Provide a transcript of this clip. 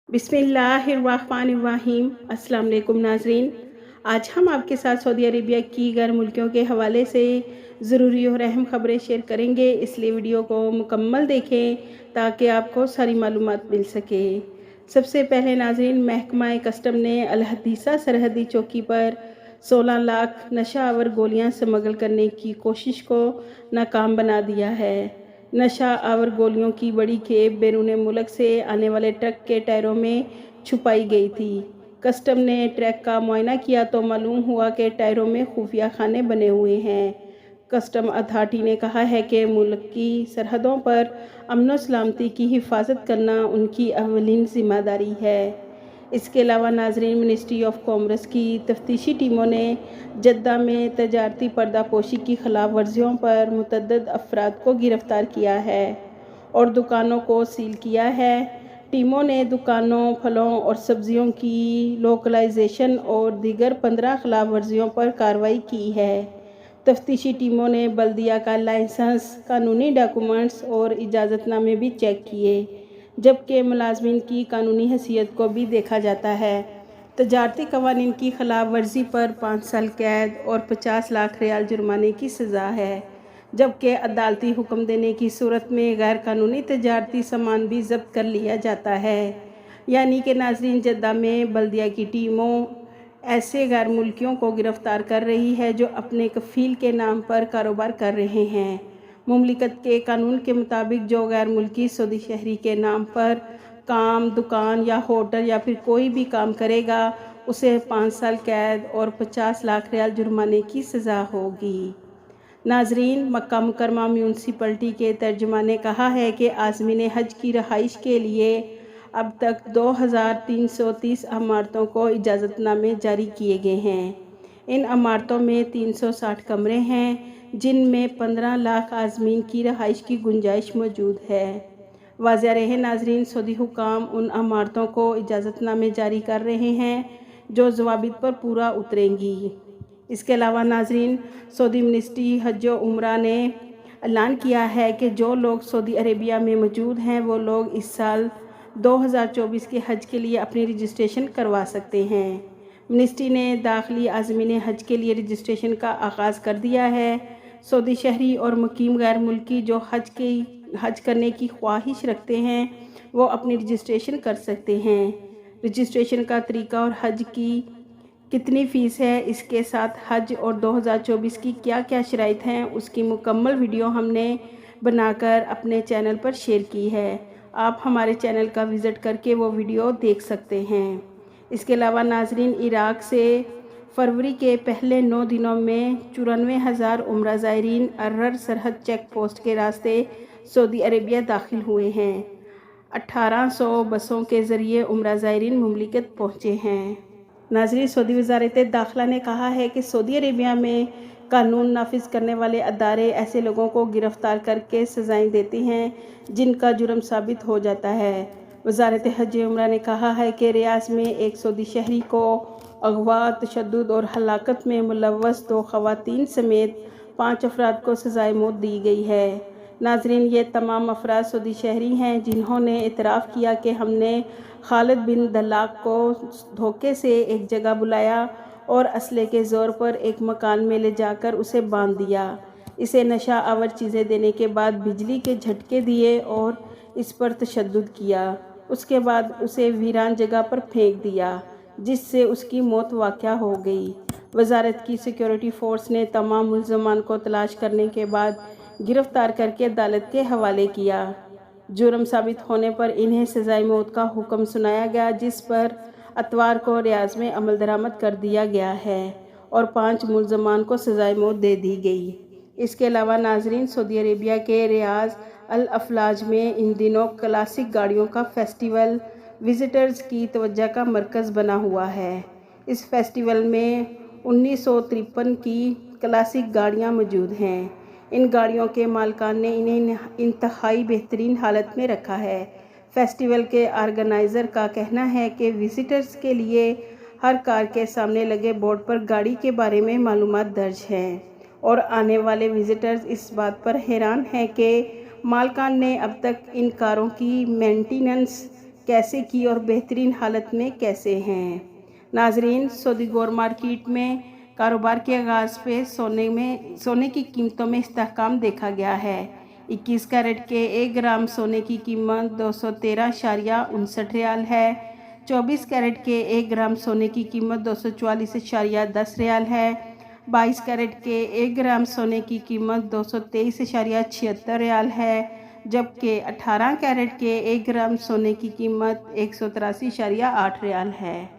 बिस्मिल्लाहिर्रहमानिर्रहीम। अस्सलाम वालेकुम नाजरीन, आज हम आपके साथ सऊदी अरेबिया की गैर मुल्कियों के हवाले से ज़रूरी और अहम खबरें शेयर करेंगे, इसलिए वीडियो को मुकम्मल देखें ताकि आपको सारी मालूमात मिल सके। सबसे पहले नाजरीन, महकमा कस्टम ने अल हदीसा सरहदी चौकी पर 16 लाख नशा आवर गोलियाँ स्मगल करने की कोशिश को नाकाम बना दिया है। नशा आवर गोलियों की बड़ी खेप बैरून मुल्क से आने वाले ट्रक के टायरों में छुपाई गई थी। कस्टम ने ट्रक का मुआयना किया तो मालूम हुआ कि टायरों में खुफिया खाने बने हुए हैं। कस्टम अथॉरिटी ने कहा है कि मुल्क की सरहदों पर अमन व सलामती की हिफाजत करना उनकी अवलीन जिम्मेदारी है। इसके अलावा नाजरीन, मिनिस्ट्री ऑफ कॉमर्स की तफ्तीशी टीमों ने जद्दा में तजारती पर्दापोशी की खिलाफ वर्जियों पर मुतअद्दिद अफराद को गिरफ्तार किया है और दुकानों को सील किया है। टीमों ने दुकानों, फलों और सब्जियों की लोकलाइजेशन और दीगर 15 खिलाफ वर्जियों पर कार्रवाई की है। तफ्तीशी टीमों ने बल्दिया का लाइसेंस, कानूनी डॉक्यूमेंट्स और इजाज़तनामे भी चेक किए, जबकि मुलाजमीन की कानूनी हैसियत को भी देखा जाता है। तजारती कवानीन की खिलाफ वर्जी पर 5 साल कैद और 50 लाख रियाल जुर्माने की सज़ा है, जबकि अदालती हुक्म देने की सूरत में गैर कानूनी तजारती सामान भी जब्त कर लिया जाता है। यानी कि नाजरीन, जद्दा में बल्दिया की टीमों ऐसे गैर मुल्कियों को गिरफ्तार कर रही है जो अपने कफ़ील के नाम पर कारोबार कर रहे हैं। मुमलिकत के कानून के मुताबिक जो गैर मुल्की सऊदी शहरी के नाम पर काम, दुकान या होटल या फिर कोई भी काम करेगा, उसे 5 साल कैद और 50 लाख रियाल जुर्माने की सज़ा होगी। नाजरीन, मक्का मुकरमा म्यूनसिपलिटी के तर्जुमान ने कहा है कि आज़मीन हज की रहाइश के लिए अब तक 2330 इमारतों को इजाज़तनामे जारी किए गए हैं। इन इमारतों में 360 कमरे हैं, जिनमें 15 लाख आज़मीन की रहाइश की गुंजाइश मौजूद है। वाज़ेह रहे नाजरीन, सऊदी हुकाम उन इमारतों को इजाज़तनामे जारी कर रहे हैं जो ज़वाबित पर पूरा उतरेंगी। इसके अलावा नाजरीन, सऊदी मिनिस्ट्री हज व उम्रा ने ऐलान किया है कि जो लोग सऊदी अरेबिया में मौजूद हैं वो लोग इस साल 2024 के हज के लिए अपनी रजिस्ट्रेशन करवा सकते हैं। मिनिस्ट्री ने दाखिली आज़मीन हज के लिए रजिस्ट्रेशन का आगाज़ कर दिया है। सऊदी शहरी और मुकीम गैर मुल्की जो हज करने की ख्वाहिश रखते हैं वो अपनी रजिस्ट्रेशन कर सकते हैं। रजिस्ट्रेशन का तरीका और हज की कितनी फ़ीस है, इसके साथ हज और 2024 की क्या क्या शराइत हैं, उसकी मुकम्मल वीडियो हमने बनाकर अपने चैनल पर शेयर की है। आप हमारे चैनल का विज़िट करके वो वीडियो देख सकते हैं। इसके अलावा नाजरीन, इराक़ से फरवरी के पहले 9 दिनों में 94,000 उम्रा ज़ायरीन अर्रर सरहद चेक पोस्ट के रास्ते सऊदी अरेबिया दाखिल हुए हैं। 1800 बसों के ज़रिए उम्रा ज़ायरीन मुमलिकत पहुँचे हैं। नाज़रीन, सऊदी वज़ारत दाखिला ने कहा है कि सऊदी अरेबिया में कानून नाफिज करने वाले अदारे ऐसे लोगों को गिरफ़्तार करके सज़ाएँ देती हैं जिनका जुर्म साबित हो जाता है। वज़ारत हज उम्रा ने कहा है कि रियाज़ में एक सऊदी शहरी को अगवा, तशद्दुद और हलाकत में मुलव्वस 2 ख़वातीन समेत 5 अफराद को सज़ाए मौत दी गई है। नाजरीन, ये तमाम अफराद सऊदी शहरी हैं जिन्होंने इतराफ़ किया कि हमने खालिद बिन दलाक को धोखे से एक जगह बुलाया और असले के ज़ोर पर एक मकान में ले जाकर उसे बांध दिया, इसे नशा आवर चीज़ें देने के बाद बिजली के झटके दिए और इस पर तशद्दुद किया। उसके बाद उसे वीरान जगह पर फेंक दिया, जिससे उसकी मौत वाक़या हो गई। वज़ारत की सिक्योरिटी फ़ोर्स ने तमाम मुल्ज़मान को तलाश करने के बाद गिरफ़्तार करके अदालत के हवाले किया। जुर्म साबित होने पर इन्हें सज़ाए मौत का हुक्म सुनाया गया, जिस पर अतवार को रियाज़ में अमल दरामद कर दिया गया है और 5 मुल्ज़मान को सज़ाए मौत दे दी गई। इसके अलावा नाजरीन, सऊदी अरेबिया के रियाज़ अल अफलाज में इन दिनों क्लासिक गाड़ियों का फेस्टिवल विज़िटर्स की तवज्जो का मरकज़ बना हुआ है। इस फेस्टिवल में 1953 की क्लासिक गाड़ियाँ मौजूद हैं। इन गाड़ियों के मालिकान ने इन्हें इंतहाई बेहतरीन हालत में रखा है। फेस्टिवल के ऑर्गेनाइज़र का कहना है कि विज़िटर्स के लिए हर कार के सामने लगे बोर्ड पर गाड़ी के बारे में मालूमात दर्ज हैं और आने वाले विज़िटर्स इस बात पर हैरान हैं कि मालिकान ने अब तक इन कारों की मेंटेनेंस कैसे की और बेहतरीन हालत में कैसे हैं। नाजरीन, सऊदी गोल्ड मार्केट में कारोबार के आगाज़ पे सोने की कीमतों में इस्तेहकाम देखा गया है। 21 कैरेट के 1 ग्राम सोने की कीमत 213.59 रियाल है। 24 कैरेट के 1 ग्राम सोने की कीमत 244.10 रियाल है। 22 कैरेट के 1 ग्राम सोने की कीमत 223.76 रियाल है, जबकि 18 कैरेट के 1 ग्राम सोने की कीमत 183.8 रियाल है।